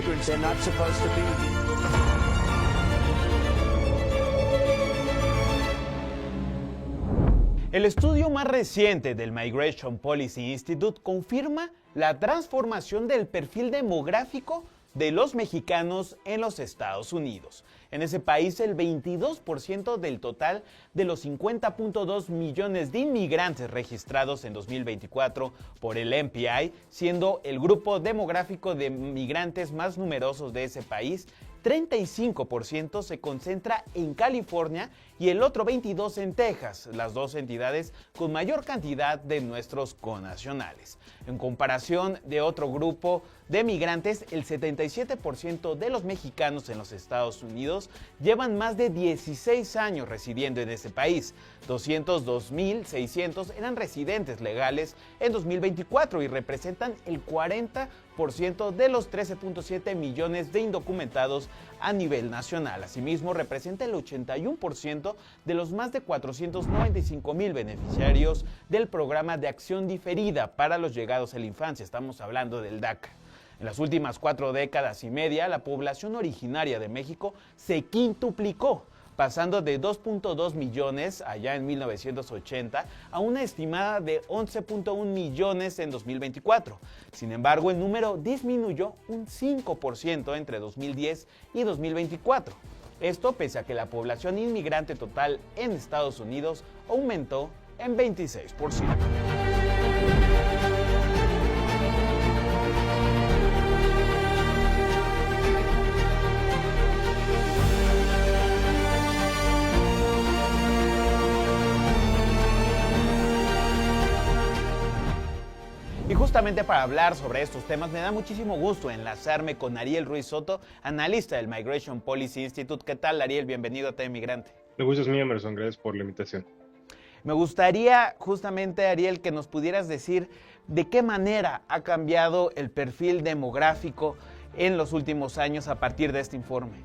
immigrants, they're not supposed to be. El estudio más reciente del Migration Policy Institute confirma la transformación del perfil demográfico de los mexicanos en los Estados Unidos. En ese país, el 22% del total de los 50.2 millones de inmigrantes registrados en 2024 por el MPI, siendo el grupo demográfico de migrantes más numerosos de ese país, 35% se concentra en California y el otro 22% en Texas, las dos entidades con mayor cantidad de nuestros connacionales. En comparación de otro grupo de migrantes, el 77% de los mexicanos en los Estados Unidos llevan más de 16 años residiendo en ese país. 202.600 eran residentes legales en 2024 y representan el 40% de los 13.7 millones de indocumentados a nivel nacional. Asimismo, representa el 81% de los más de 495,000 beneficiarios del programa de acción diferida para los llegados a la infancia. Estamos hablando del DACA. En las últimas 4 décadas y media, la población originaria de México se quintuplicó, pasando de 2.2 millones allá en 1980 a una estimada de 11.1 millones en 2024. Sin embargo, el número disminuyó un 5% entre 2010 y 2024. Esto pese a que la población inmigrante total en Estados Unidos aumentó en 26%. Y justamente para hablar sobre estos temas me da muchísimo gusto enlazarme con Ariel Ruiz Soto, analista del Migration Policy Institute. ¿Qué tal, Ariel? Bienvenido a Tema Migrante. El gusto es mío, Emerson. Gracias por la invitación. Me gustaría justamente, Ariel, que nos pudieras decir de qué manera ha cambiado el perfil demográfico en los últimos años a partir de este informe.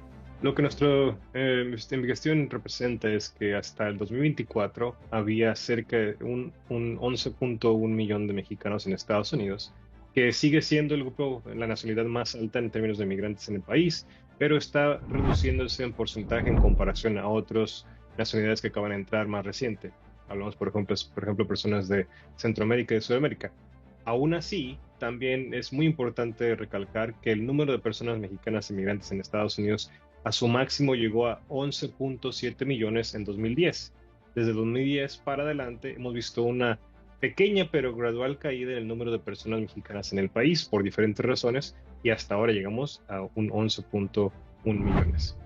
Lo que nuestra investigación representa es que hasta el 2024 había cerca de un 11.1 millón de mexicanos en Estados Unidos, que sigue siendo el grupo, la nacionalidad más alta en términos de migrantes en el país, pero está reduciéndose en porcentaje en comparación a otras nacionalidades que acaban de entrar más reciente. Hablamos, por ejemplo, personas de Centroamérica y de Sudamérica. Aún así, también es muy importante recalcar que el número de personas mexicanas inmigrantes en Estados Unidos a su máximo llegó a 11.7 millones en 2010. Desde 2010 para adelante hemos visto una pequeña pero gradual caída en el número de personas mexicanas en el país por diferentes razones y hasta ahora llegamos a un 11.1 millones.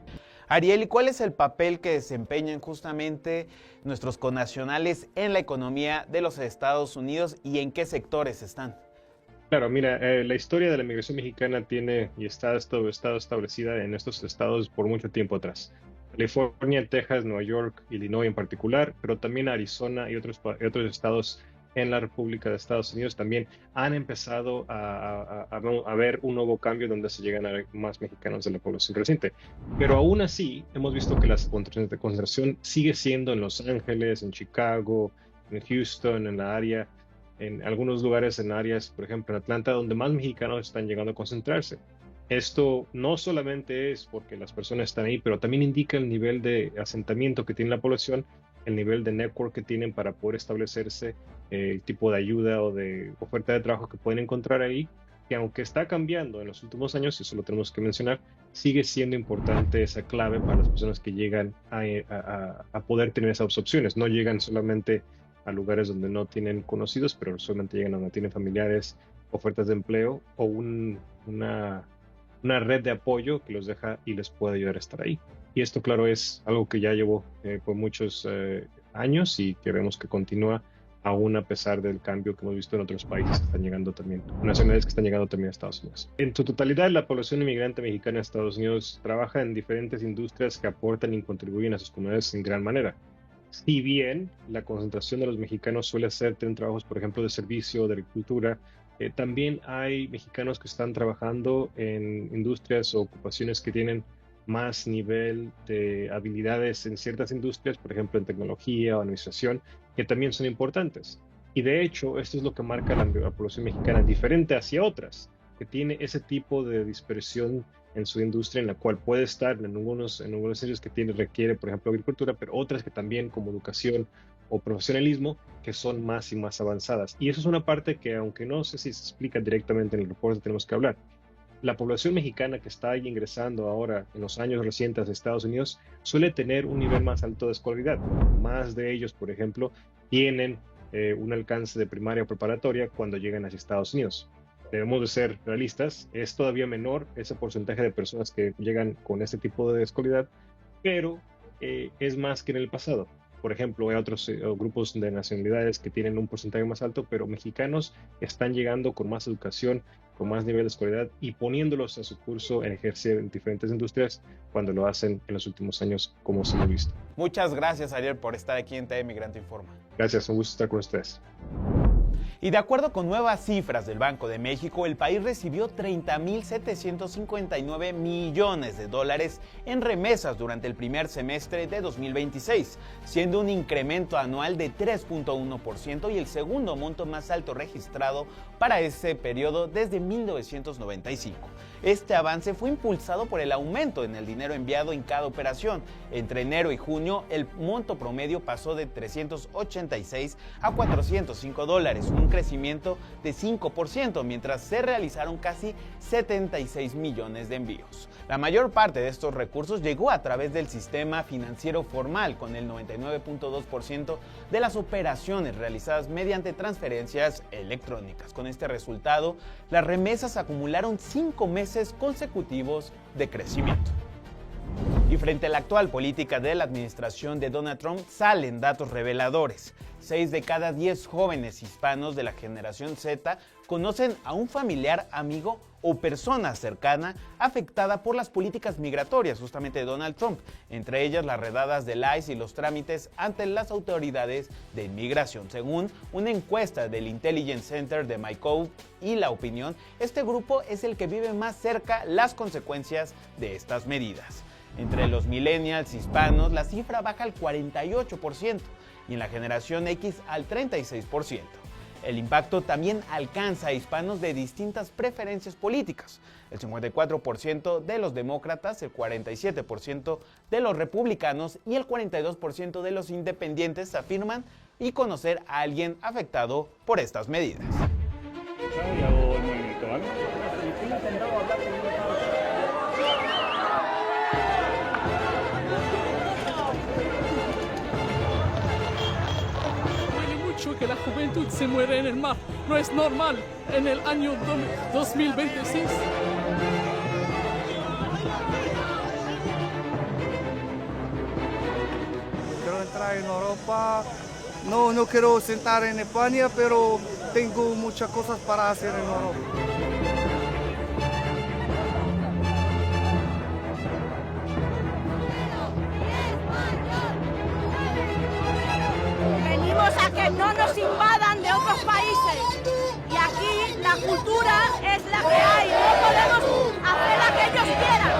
Ariel, ¿y cuál es el papel que desempeñan justamente nuestros connacionales en la economía de los Estados Unidos y en qué sectores están? Claro, mira, la historia de la migración mexicana tiene y está establecida en estos estados por mucho tiempo atrás. California, Texas, Nueva York, Illinois en particular, pero también Arizona y otros estados en la República de Estados Unidos también han empezado a ver un nuevo cambio donde se llegan a ver más mexicanos de la población reciente. Pero aún así, hemos visto que la concentración sigue siendo en Los Ángeles, en Chicago, en Houston, en la área, en algunos lugares, en áreas, por ejemplo, en Atlanta, donde más mexicanos están llegando a concentrarse. Esto no solamente es porque las personas están ahí, pero también indica el nivel de asentamiento que tiene la población, el nivel de network que tienen para poder establecerse, el tipo de ayuda o de oferta de trabajo que pueden encontrar ahí, que aunque está cambiando en los últimos años, y eso lo tenemos que mencionar, sigue siendo importante esa clave para las personas que llegan a poder tener esas opciones. No llegan solamente a lugares donde no tienen conocidos, pero solamente llegan a donde tienen familiares, ofertas de empleo o una red de apoyo que los deja y les puede ayudar a estar ahí. Y esto, claro, es algo que ya llevó por muchos años y que vemos que continúa aún a pesar del cambio que hemos visto en otros países que están llegando también, nacionalidades que están llegando también a Estados Unidos. En su totalidad, la población inmigrante mexicana en Estados Unidos trabaja en diferentes industrias que aportan y contribuyen a sus comunidades en gran manera. Si bien la concentración de los mexicanos suele ser en trabajos, por ejemplo, de servicio, de agricultura, también hay mexicanos que están trabajando en industrias o ocupaciones que tienen más nivel de habilidades en ciertas industrias, por ejemplo, en tecnología o administración, que también son importantes. Y de hecho, esto es lo que marca la población mexicana diferente hacia otras, porque tiene ese tipo de dispersión en su industria, en la cual puede estar en algunos sitios que requiere, por ejemplo, agricultura, pero otras que también, como educación o profesionalismo, que son más y más avanzadas. Y eso es una parte que, aunque no sé si se explica directamente en el reporte, tenemos que hablar. La población mexicana que está ahí ingresando ahora en los años recientes a Estados Unidos suele tener un nivel más alto de escolaridad. Más de ellos, por ejemplo, tienen un alcance de primaria o preparatoria cuando llegan hacia Estados Unidos. Debemos de ser realistas, es todavía menor ese porcentaje de personas que llegan con este tipo de escolaridad, pero es más que en el pasado. Por ejemplo, hay otros grupos de nacionalidades que tienen un porcentaje más alto, pero mexicanos están llegando con más educación, con más nivel de escolaridad y poniéndolos a su curso en ejercer en diferentes industrias cuando lo hacen en los últimos años, como se ha visto. Muchas gracias, Ariel, por estar aquí en TV Migrante Informa. Gracias, un gusto estar con ustedes. Y de acuerdo con nuevas cifras del Banco de México, el país recibió 30.759 millones de dólares en remesas durante el primer semestre de 2026, siendo un incremento anual de 3.1% y el segundo monto más alto registrado para ese periodo desde 1995. Este avance fue impulsado por el aumento en el dinero enviado en cada operación. Entre enero y junio, el monto promedio pasó de 386 a 405 dólares, un crecimiento de 5%, mientras se realizaron casi 76 millones de envíos. La mayor parte de estos recursos llegó a través del sistema financiero formal, con el 99.2% de las operaciones realizadas mediante transferencias electrónicas. Con este resultado, las remesas acumularon 5 meses consecutivos de crecimiento. Y frente a la actual política de la administración de Donald Trump salen datos reveladores. 6 de cada 10 jóvenes hispanos de la generación Z conocen a un familiar, amigo o persona cercana afectada por las políticas migratorias justamente de Donald Trump, entre ellas las redadas del ICE y los trámites ante las autoridades de inmigración. Según una encuesta del Intelligence Center de MyCode y La Opinión, este grupo es el que vive más cerca las consecuencias de estas medidas. Entre los millennials hispanos, la cifra baja al 48% y en la generación X al 36%. El impacto también alcanza a hispanos de distintas preferencias políticas. El 54% de los demócratas, el 47% de los republicanos y el 42% de los independientes afirman y conocer a alguien afectado por estas medidas. Que la juventud se muere en el mar. No es normal en el año 2026. Quiero entrar en Europa. No quiero sentar en España, pero tengo muchas cosas para hacer en Europa. A que no nos invadan de otros países. Y aquí la cultura es la que hay. No podemos hacer la que ellos quieran.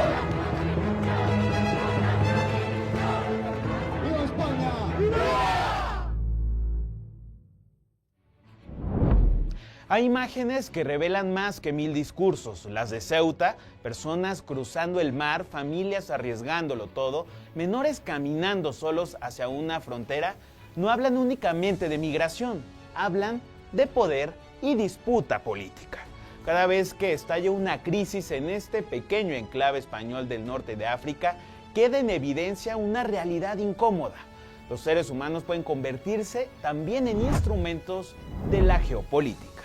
¡Viva España! Hay imágenes que revelan más que 1000 discursos. Las de Ceuta, personas cruzando el mar, familias arriesgándolo todo, menores caminando solos hacia una frontera, no hablan únicamente de migración, hablan de poder y disputa política. Cada vez que estalla una crisis en este pequeño enclave español del norte de África, queda en evidencia una realidad incómoda. Los seres humanos pueden convertirse también en instrumentos de la geopolítica.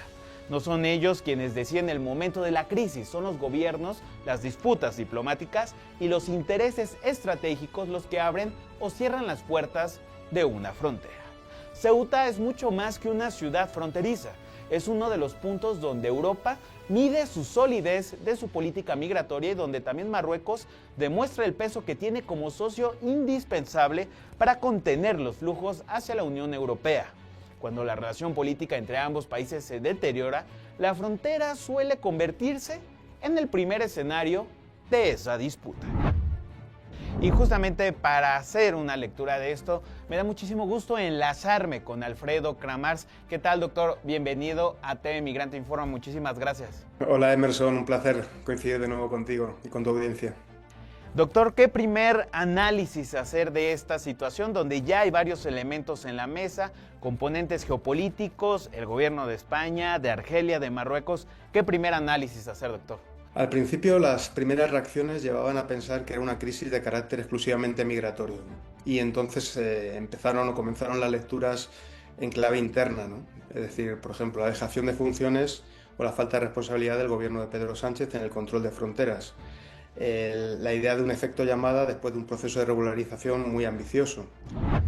No son ellos quienes deciden el momento de la crisis, son los gobiernos, las disputas diplomáticas y los intereses estratégicos los que abren o cierran las puertas de una frontera. Ceuta es mucho más que una ciudad fronteriza. Es uno de los puntos donde Europa mide su solidez de su política migratoria y donde también Marruecos demuestra el peso que tiene como socio indispensable para contener los flujos hacia la Unión Europea. Cuando la relación política entre ambos países se deteriora, la frontera suele convertirse en el primer escenario de esa disputa. Y justamente para hacer una lectura de esto, me da muchísimo gusto enlazarme con Alfredo Kramars. ¿Qué tal, doctor? Bienvenido a TV Migrante Informa. Muchísimas gracias. Hola, Emerson. Un placer coincidir de nuevo contigo y con tu audiencia. Doctor, ¿qué primer análisis hacer de esta situación donde ya hay varios elementos en la mesa, componentes geopolíticos, el gobierno de España, de Argelia, de Marruecos? ¿Qué primer análisis hacer, doctor? Al principio, las primeras reacciones llevaban a pensar que era una crisis de carácter exclusivamente migratorio, ¿no? Y entonces comenzaron las lecturas en clave interna, ¿no? Es decir, por ejemplo, la dejación de funciones o la falta de responsabilidad del gobierno de Pedro Sánchez en el control de fronteras. La idea de un efecto llamada después de un proceso de regularización muy ambicioso.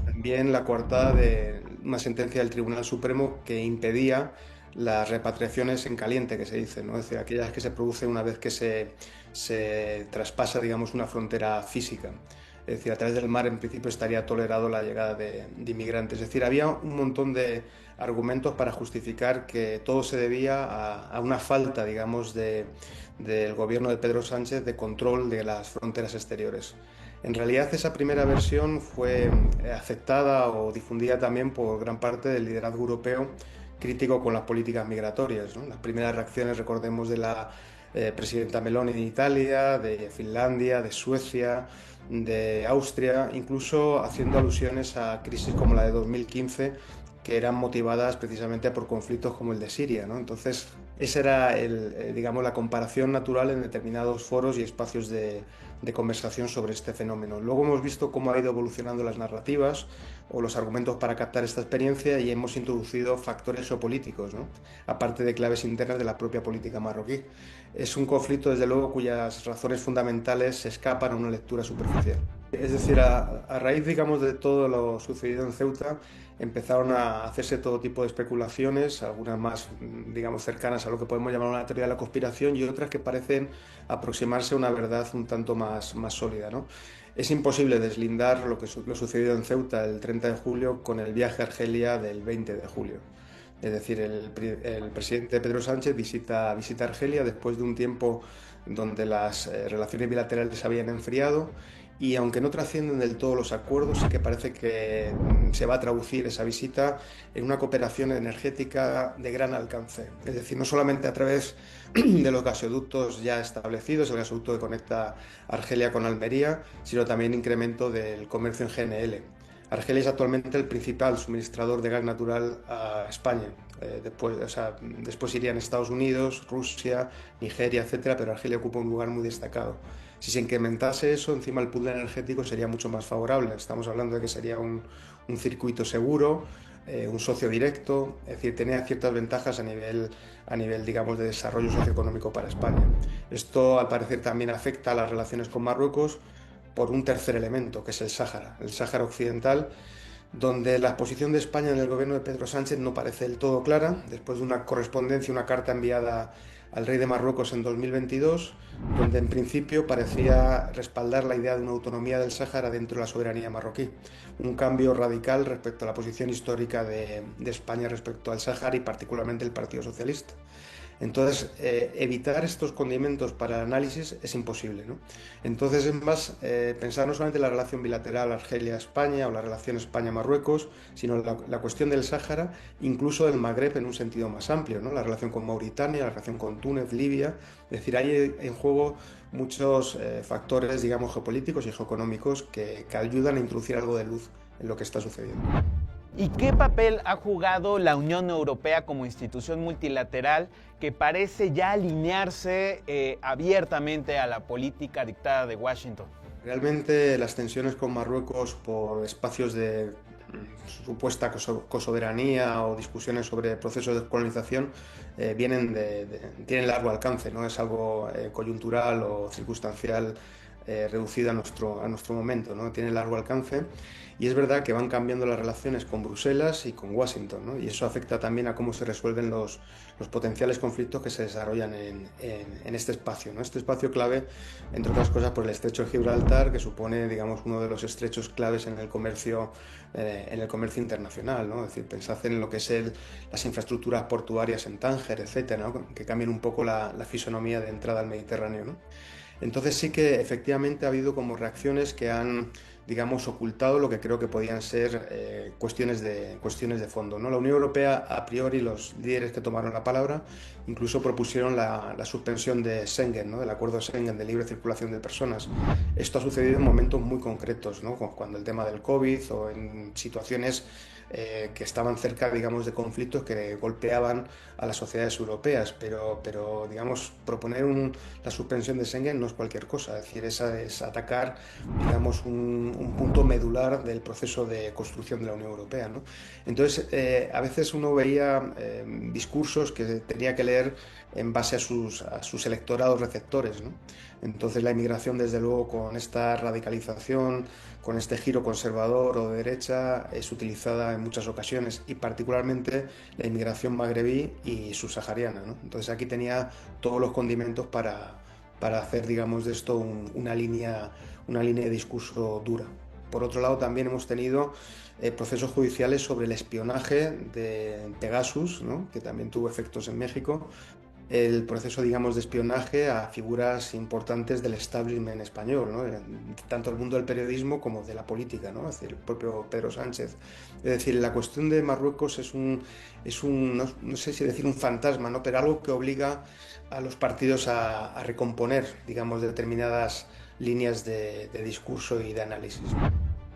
También la coartada de una sentencia del Tribunal Supremo que impedía las repatriaciones en caliente, que se dice, ¿no? Es decir, aquellas que se producen una vez que se traspasa, digamos, una frontera física. Es decir, a través del mar en principio estaría tolerado la llegada de inmigrantes. Es decir, había un montón de argumentos para justificar que todo se debía a una falta, digamos, del gobierno de Pedro Sánchez de control de las fronteras exteriores. En realidad esa primera versión fue aceptada o difundida también por gran parte del liderazgo europeo crítico con las políticas migratorias, ¿no? Las primeras reacciones, recordemos, de la presidenta Meloni de Italia, de Finlandia, de Suecia, de Austria, incluso haciendo alusiones a crisis como la de 2015, que eran motivadas precisamente por conflictos como el de Siria, ¿no? Entonces, esa era digamos, la comparación natural en determinados foros y espacios de conversación sobre este fenómeno. Luego hemos visto cómo ha ido evolucionando las narrativas o los argumentos para captar esta experiencia y hemos introducido factores geopolíticos, ¿no? Aparte de claves internas de la propia política marroquí. Es un conflicto, desde luego, cuyas razones fundamentales se escapan a una lectura superficial. Es decir, a raíz, digamos, de todo lo sucedido en Ceuta, empezaron a hacerse todo tipo de especulaciones, algunas más, digamos, cercanas a lo que podemos llamar una teoría de la conspiración y otras que parecen aproximarse a una verdad un tanto más sólida, ¿no? Es imposible deslindar lo sucedido en Ceuta el 30 de julio con el viaje a Argelia del 20 de julio. Es decir, el presidente Pedro Sánchez visita Argelia después de un tiempo donde las relaciones bilaterales se habían enfriado. Y aunque no trascienden del todo los acuerdos, sí que parece que se va a traducir esa visita en una cooperación energética de gran alcance. Es decir, no solamente a través de los gasoductos ya establecidos, el gasoducto que conecta Argelia con Almería, sino también incremento del comercio en GNL. Argelia es actualmente el principal suministrador de gas natural a España. Después irían Estados Unidos, Rusia, Nigeria, etcétera, pero Argelia ocupa un lugar muy destacado. Si se incrementase eso, encima el pool energético sería mucho más favorable. Estamos hablando de que sería un circuito seguro, un socio directo, es decir, tenía ciertas ventajas a nivel, digamos, de desarrollo socioeconómico para España. Esto, al parecer, también afecta a las relaciones con Marruecos por un tercer elemento, que es el Sáhara Occidental, donde la posición de España en el gobierno de Pedro Sánchez no parece del todo clara, después de una correspondencia, una carta enviada al rey de Marruecos en 2022, donde en principio parecía respaldar la idea de una autonomía del Sáhara dentro de la soberanía marroquí. Un cambio radical respecto a la posición histórica de España respecto al Sáhara y particularmente el Partido Socialista. Entonces, evitar estos condimentos para el análisis es imposible, ¿no? Entonces, es más, pensar no solamente en la relación bilateral Argelia-España o la relación España-Marruecos, sino la cuestión del Sáhara, incluso del Magreb en un sentido más amplio, ¿no? La relación con Mauritania, la relación con Túnez, Libia. Es decir, hay en juego muchos factores, digamos, geopolíticos y geoeconómicos que ayudan a introducir algo de luz en lo que está sucediendo. ¿Y qué papel ha jugado la Unión Europea como institución multilateral que parece ya alinearse abiertamente a la política dictada de Washington? Realmente las tensiones con Marruecos por espacios de supuesta cosoberanía o discusiones sobre procesos de descolonización tienen largo alcance, no es algo coyuntural o circunstancial reducido a nuestro momento, ¿no? Tiene largo alcance y es verdad que van cambiando las relaciones con Bruselas y con Washington, ¿no? Y eso afecta también a cómo se resuelven los potenciales conflictos que se desarrollan en este espacio, ¿no? Este espacio clave, entre otras cosas, por el estrecho de Gibraltar, que supone, digamos, uno de los estrechos claves en el comercio internacional, ¿no? Es decir, pensad en lo que es las infraestructuras portuarias en Tánger, etcétera, ¿no? Que cambian un poco la fisonomía de entrada al Mediterráneo, ¿no? Entonces sí que efectivamente ha habido como reacciones que han, digamos, ocultado lo que creo que podían ser cuestiones de fondo, ¿no? La Unión Europea, a priori, los líderes que tomaron la palabra, incluso propusieron la suspensión de Schengen, ¿no? Del acuerdo de Schengen de libre circulación de personas. Esto ha sucedido en momentos muy concretos, ¿no? Cuando el tema del COVID o en situaciones que estaban cerca, digamos, de conflictos que golpeaban a las sociedades europeas, pero digamos, proponer la suspensión de Schengen no es cualquier cosa, es decir, es atacar, digamos, un punto medular del proceso de construcción de la Unión Europea, ¿no? Entonces, a veces uno veía discursos que tenía que leer en base a sus electorados receptores, ¿no? Entonces la inmigración, desde luego, con esta radicalización, con este giro conservador o de derecha, es utilizada en muchas ocasiones, y particularmente la inmigración magrebí y subsahariana, ¿no? Entonces aquí tenía todos los condimentos para hacer, digamos, de esto una línea de discurso dura. Por otro lado, también hemos tenido procesos judiciales sobre el espionaje de Pegasus, ¿no? Que también tuvo efectos en México. El proceso, digamos, de espionaje a figuras importantes del establishment español, ¿no? Tanto el mundo del periodismo como de la política, ¿no? Es decir, el propio Pedro Sánchez. Es decir, la cuestión de Marruecos es un no sé si decir un fantasma, ¿no? Pero algo que obliga a los partidos a recomponer, digamos, determinadas líneas de discurso y de análisis.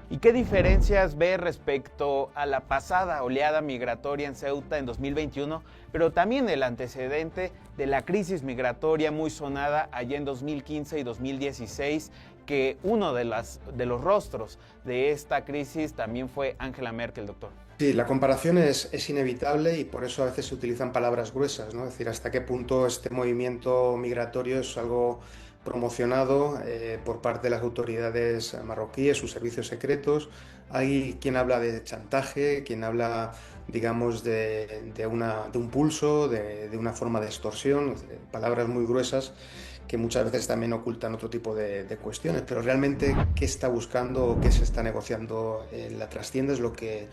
¿Y qué diferencias ve respecto a la pasada oleada migratoria en Ceuta en 2021, pero también el antecedente de la crisis migratoria muy sonada allá en 2015 y 2016, que uno de los rostros de esta crisis también fue Angela Merkel, doctor? Sí, la comparación es inevitable, y por eso a veces se utilizan palabras gruesas, ¿no? Es decir, hasta qué punto este movimiento migratorio es algo promocionado por parte de las autoridades marroquíes, sus servicios secretos. Hay quien habla de chantaje, quien habla, digamos, de un pulso, de una forma de extorsión, palabras muy gruesas que muchas veces también ocultan otro tipo de cuestiones, pero realmente qué está buscando o qué se está negociando en la trastienda es lo que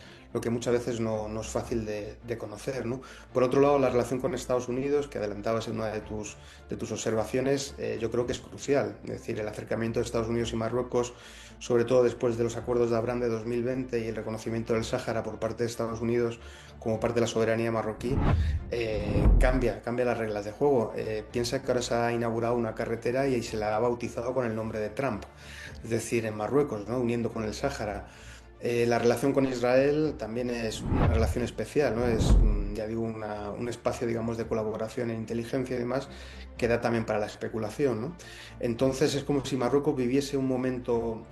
muchas veces no es fácil de conocer, ¿no? Por otro lado, la relación con Estados Unidos, que adelantabas en una de tus observaciones, yo creo que es crucial. Es decir, el acercamiento de Estados Unidos y Marruecos, sobre todo después de los acuerdos de Abraham de 2020 y el reconocimiento del Sáhara por parte de Estados Unidos como parte de la soberanía marroquí, cambia las reglas de juego. Piensa que ahora se ha inaugurado una carretera y se la ha bautizado con el nombre de Trump, es decir, en Marruecos, ¿no? Uniendo con el Sáhara. La relación con Israel también es una relación especial, ¿no? Es, ya digo, un espacio, digamos, de colaboración en inteligencia y demás, que da también para la especulación, ¿no? Entonces es como si Marruecos viviese un momento,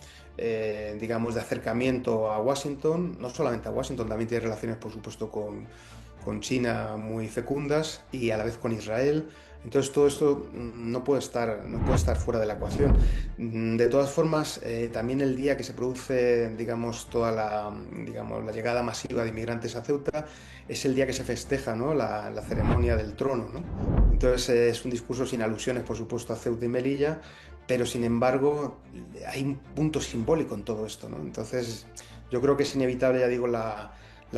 digamos, de acercamiento a Washington, no solamente a Washington, también tiene relaciones, por supuesto, con China muy fecundas, y a la vez con Israel. Entonces todo esto no puede estar fuera de la ecuación. De todas formas, también el día que se produce, digamos, toda la llegada masiva de inmigrantes a Ceuta, es el día que se festeja, ¿no? la ceremonia del trono, ¿no? Entonces es un discurso sin alusiones, por supuesto, a Ceuta y Melilla, pero sin embargo hay un punto simbólico en todo esto, ¿no? Entonces yo creo que es inevitable, ya digo, la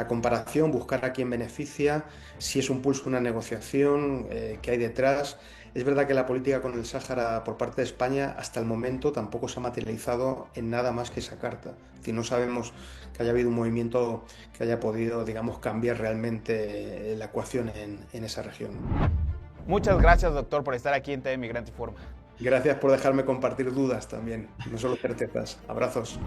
comparación, buscar a quién beneficia, si es un pulso, una negociación, que hay detrás. Es verdad que la política con el Sáhara por parte de España hasta el momento tampoco se ha materializado en nada más que esa carta. Es decir, no sabemos que haya habido un movimiento que haya podido, digamos, cambiar realmente la ecuación en esa región. Muchas gracias, doctor, por estar aquí en TV Migrante Informa. Gracias por dejarme compartir dudas también, no solo certezas. Abrazos.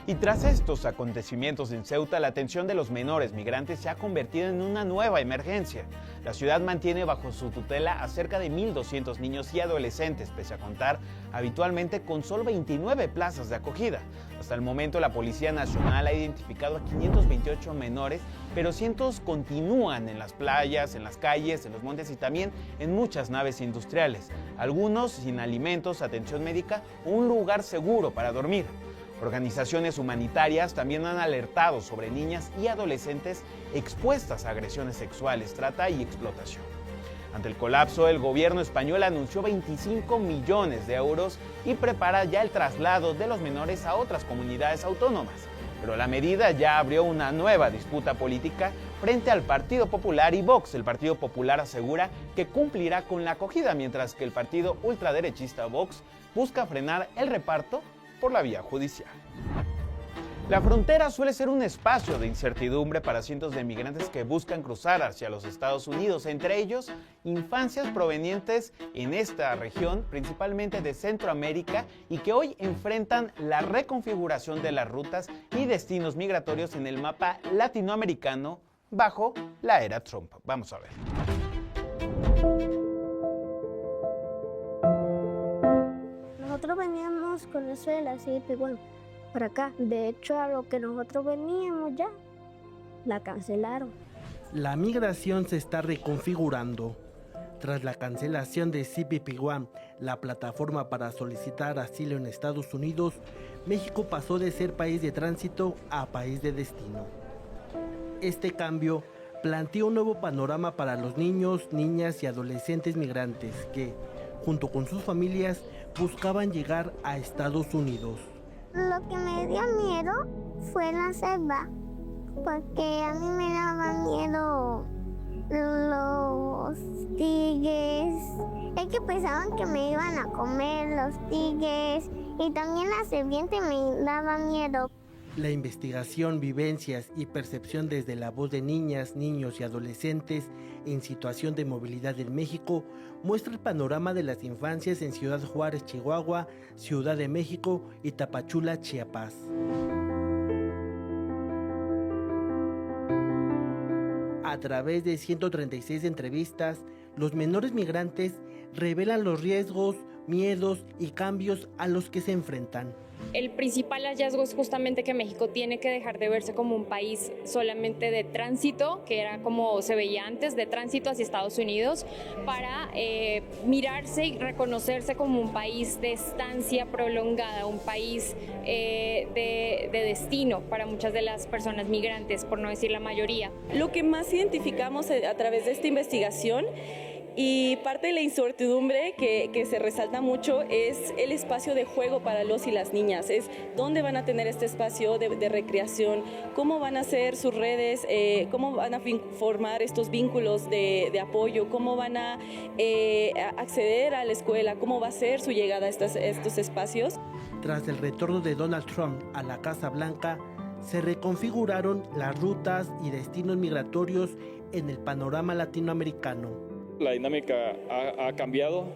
Y tras estos acontecimientos en Ceuta, la atención de los menores migrantes se ha convertido en una nueva emergencia. La ciudad mantiene bajo su tutela a cerca de 1.200 niños y adolescentes, pese a contar habitualmente con solo 29 plazas de acogida. Hasta el momento, la Policía Nacional ha identificado a 528 menores, pero cientos continúan en las playas, en las calles, en los montes y también en muchas naves industriales. Algunos sin alimentos, atención médica o un lugar seguro para dormir. Organizaciones humanitarias también han alertado sobre niñas y adolescentes expuestas a agresiones sexuales, trata y explotación. Ante el colapso, el gobierno español anunció 25 millones de euros y prepara ya el traslado de los menores a otras comunidades autónomas. Pero la medida ya abrió una nueva disputa política frente al Partido Popular y Vox. El Partido Popular asegura que cumplirá con la acogida, mientras que el partido ultraderechista Vox busca frenar el reparto por la vía judicial. La frontera suele ser un espacio de incertidumbre para cientos de migrantes que buscan cruzar hacia los Estados Unidos, entre ellos infancias provenientes en esta región, principalmente de Centroamérica, y que hoy enfrentan la reconfiguración de las rutas y destinos migratorios en el mapa latinoamericano bajo la era Trump. Vamos a ver. Nosotros veníamos con eso de la CIP, bueno, para acá. De hecho, a lo que nosotros veníamos ya, la cancelaron. La migración se está reconfigurando. Tras la cancelación de CBP-1, la plataforma para solicitar asilo en Estados Unidos, México pasó de ser país de tránsito a país de destino. Este cambio planteó un nuevo panorama para los niños, niñas y adolescentes migrantes que, junto con sus familias, buscaban llegar a Estados Unidos. Lo que me dio miedo fue la selva, porque a mí me daba miedo los tigres. Es que pensaban que me iban a comer los tigres, y también la serpiente me daba miedo. La investigación, vivencias y percepción desde la voz de niñas, niños y adolescentes en situación de movilidad en México muestra el panorama de las infancias en Ciudad Juárez, Chihuahua, Ciudad de México y Tapachula, Chiapas. A través de 136 entrevistas, los menores migrantes revelan los riesgos, miedos y cambios a los que se enfrentan. El principal hallazgo es justamente que México tiene que dejar de verse como un país solamente de tránsito, que era como se veía antes, de tránsito hacia Estados Unidos, para mirarse y reconocerse como un país de estancia prolongada, un país de destino para muchas de las personas migrantes, por no decir la mayoría. Lo que más identificamos a través de esta investigación y parte de la incertidumbre que se resalta mucho es el espacio de juego para los y las niñas. Es dónde van a tener este espacio de recreación, cómo van a hacer sus redes, cómo van a formar estos vínculos de apoyo, cómo van a acceder a la escuela, cómo va a ser su llegada a estos espacios. Tras el retorno de Donald Trump a la Casa Blanca, se reconfiguraron las rutas y destinos migratorios en el panorama latinoamericano. La dinámica ha cambiado,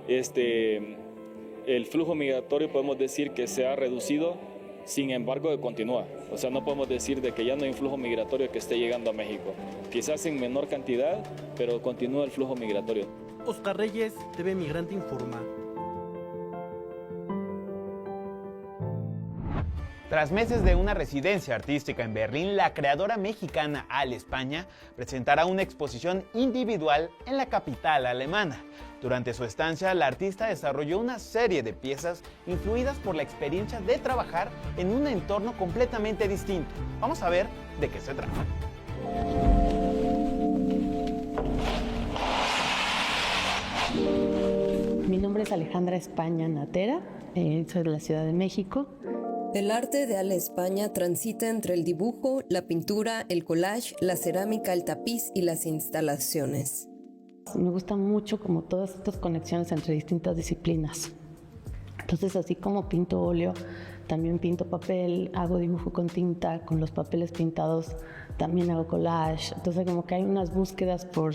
el flujo migratorio podemos decir que se ha reducido, sin embargo continúa. O sea, no podemos decir de que ya no hay un flujo migratorio que esté llegando a México. Quizás en menor cantidad, pero continúa el flujo migratorio. Oscar Reyes, TV Migrante Informa. Tras meses de una residencia artística en Berlín, la creadora mexicana Ale España presentará una exposición individual en la capital alemana. Durante su estancia, la artista desarrolló una serie de piezas influidas por la experiencia de trabajar en un entorno completamente distinto. Vamos a ver de qué se trata. Mi nombre es Alejandra España Natera, soy de la Ciudad de México. El arte de Ale España transita entre el dibujo, la pintura, el collage, la cerámica, el tapiz y las instalaciones. Me gusta mucho como todas estas conexiones entre distintas disciplinas. Entonces, así como pinto óleo, también pinto papel, hago dibujo con tinta, con los papeles pintados también hago collage. Entonces, como que hay unas búsquedas por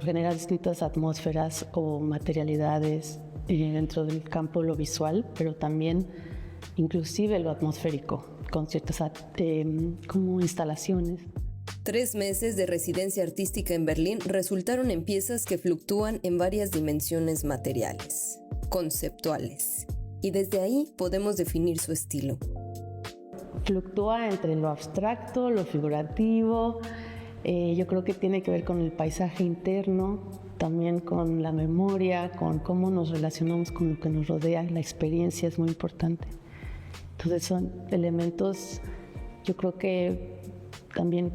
generar distintas atmósferas o materialidades dentro del campo de lo visual, pero también inclusive lo atmosférico, con ciertas como instalaciones. 3 meses de residencia artística en Berlín resultaron en piezas que fluctúan en varias dimensiones materiales, conceptuales, y desde ahí podemos definir su estilo. Fluctúa entre lo abstracto, lo figurativo, yo creo que tiene que ver con el paisaje interno, también con la memoria, con cómo nos relacionamos con lo que nos rodea, la experiencia es muy importante. Entonces son elementos, yo creo que también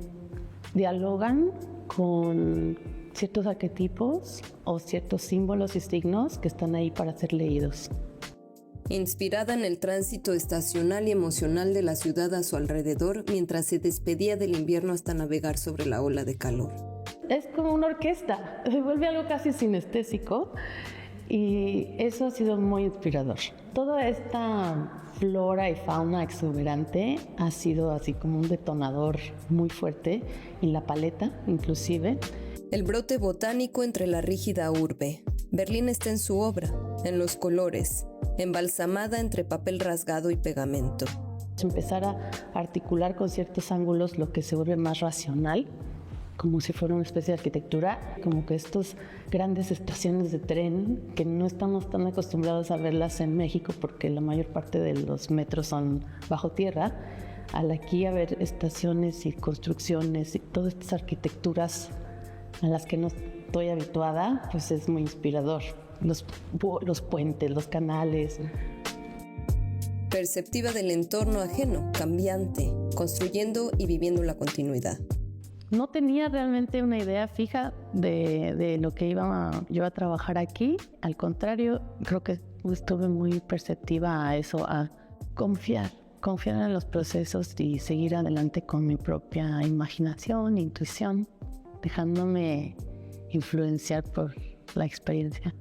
dialogan con ciertos arquetipos o ciertos símbolos y signos que están ahí para ser leídos. inspirada en el tránsito estacional y emocional de la ciudad a su alrededor mientras se despedía del invierno hasta navegar sobre la ola de calor. Es como una orquesta, se vuelve algo casi sinestésico y eso ha sido muy inspirador. Toda esta flora y fauna exuberante ha sido así como un detonador muy fuerte en la paleta, inclusive. El brote botánico entre la rígida urbe. Berlín está en su obra, en los colores, embalsamada entre papel rasgado y pegamento. Empezar a articular con ciertos ángulos lo que se vuelve más racional, como si fuera una especie de arquitectura, como que estas grandes estaciones de tren, que no estamos tan acostumbrados a verlas en México porque la mayor parte de los metros son bajo tierra, al aquí a ver estaciones y construcciones y todas estas arquitecturas a las que no estoy habituada, pues es muy inspirador. Los puentes, los canales. Perceptiva del entorno ajeno, cambiante, construyendo y viviendo la continuidad. No tenía realmente una idea fija de lo que iba yo a trabajar aquí. Al contrario, creo que estuve muy perceptiva a eso, a confiar en los procesos y seguir adelante con mi propia imaginación, intuición, dejándome influenciar por la experiencia.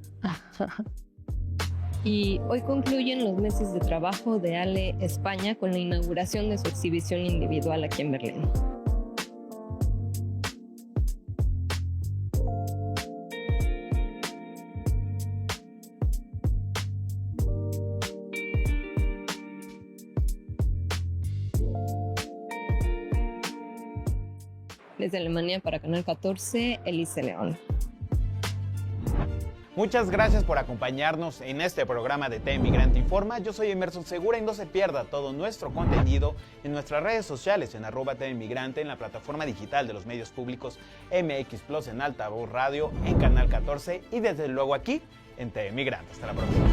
Y hoy concluyen los meses de trabajo de Ale España con la inauguración de su exhibición individual aquí en Berlín. Desde Alemania para Canal 14, Elise León. Muchas gracias por acompañarnos en este programa de T Migrante Informa. Yo soy Emerson Segura y no se pierda todo nuestro contenido en nuestras redes sociales en @TMigrante, en la plataforma digital de los medios públicos MX Plus, en Altavoz Radio, en Canal 14 y desde luego aquí en T Migrante. Hasta la próxima.